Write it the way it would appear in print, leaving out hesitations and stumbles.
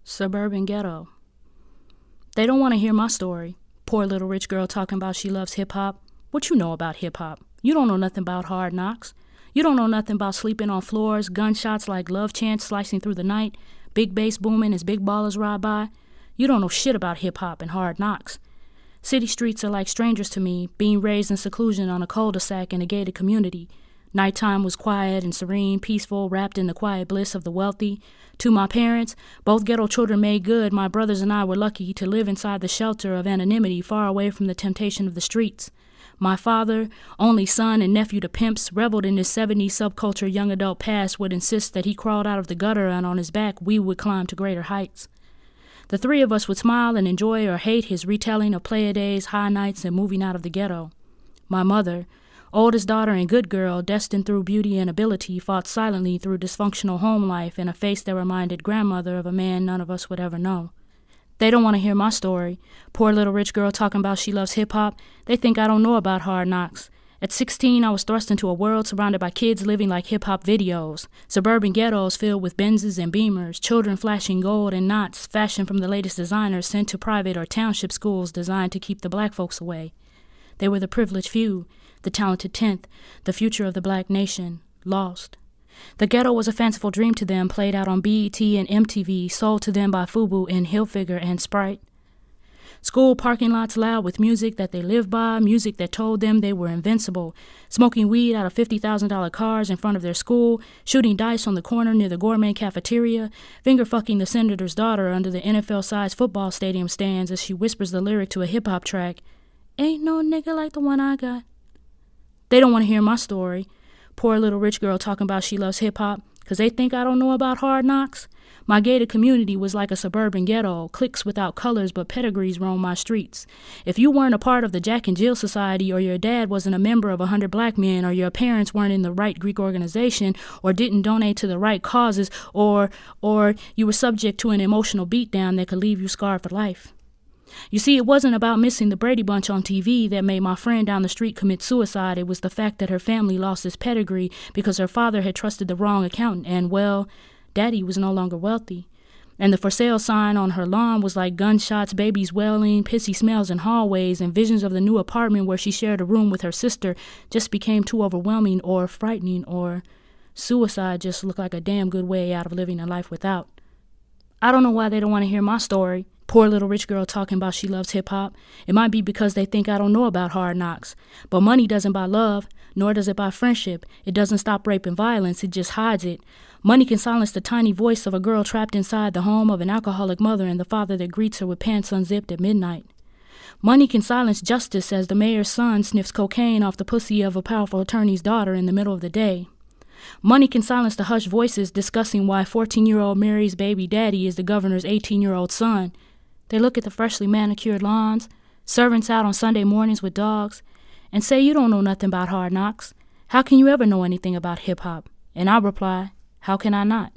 Suburban Ghetto. They don't want to hear my story. Poor little rich girl talking about she loves hip-hop. What you know about hip-hop? You don't know nothing about hard knocks. You don't know nothing about sleeping on floors, gunshots like love chants slicing through the night, big bass booming as big ballers ride by. You don't know shit about hip-hop and hard knocks. City streets are like strangers to me, being raised in seclusion on a cul-de-sac in a gated community. Nighttime was quiet and serene, peaceful, wrapped in the quiet bliss of the wealthy. To my parents, both ghetto children made good. My brothers and I were lucky to live inside the shelter of anonymity, far away from the temptation of the streets. My father, only son and nephew to pimps, reveled in his 70s subculture young adult past, would insist that he crawled out of the gutter and on his back we would climb to greater heights. The three of us would smile and enjoy or hate his retelling of playa days, high nights, and moving out of the ghetto. My mother, oldest daughter and good girl, destined through beauty and ability, fought silently through dysfunctional home life in a face that reminded grandmother of a man none of us would ever know. They don't want to hear my story. Poor little rich girl talking about she loves hip-hop. They think I don't know about hard knocks. At 16, I was thrust into a world surrounded by kids living like hip-hop videos. Suburban ghettos filled with Benzes and Beamers, children flashing gold and knots, fashioned from the latest designers sent to private or township schools designed to keep the black folks away. They were the privileged few, the talented 10th, the future of the black nation, lost. The ghetto was a fanciful dream to them, played out on BET and MTV, sold to them by FUBU and Hilfiger and Sprite. School parking lots loud with music that they lived by, music that told them they were invincible, smoking weed out of $50,000 cars in front of their school, shooting dice on the corner near the gourmet cafeteria, finger-fucking the senator's daughter under the NFL-sized football stadium stands as she whispers the lyric to a hip-hop track, "Ain't no nigga like the one I got." They don't want to hear my story. Poor little rich girl talking about she loves hip-hop because they think I don't know about hard knocks. My gated community was like a suburban ghetto, cliques without colors but pedigrees roamed my streets. If you weren't a part of the Jack and Jill Society, or your dad wasn't a member of 100 black men, or your parents weren't in the right Greek organization, or didn't donate to the right causes, or you were subject to an emotional beatdown that could leave you scarred for life. You see, it wasn't about missing the Brady Bunch on TV that made my friend down the street commit suicide. It was the fact that her family lost his pedigree because her father had trusted the wrong accountant and, well, Daddy was no longer wealthy. And the for sale sign on her lawn was like gunshots, babies wailing, pissy smells in hallways, and visions of the new apartment where she shared a room with her sister just became too overwhelming or frightening, or suicide just looked like a damn good way out of living a life without. I don't know why they don't want to hear my story. Poor little rich girl talking about she loves hip-hop. It might be because they think I don't know about hard knocks. But money doesn't buy love, nor does it buy friendship. It doesn't stop rape and violence, it just hides it. Money can silence the tiny voice of a girl trapped inside the home of an alcoholic mother and the father that greets her with pants unzipped at midnight. Money can silence justice as the mayor's son sniffs cocaine off the pussy of a powerful attorney's daughter in the middle of the day. Money can silence the hushed voices discussing why 14-year-old Mary's baby daddy is the governor's 18-year-old son. They look at the freshly manicured lawns, servants out on Sunday mornings with dogs, and say you don't know nothing about hard knocks. How can you ever know anything about hip-hop? And I reply, how can I not?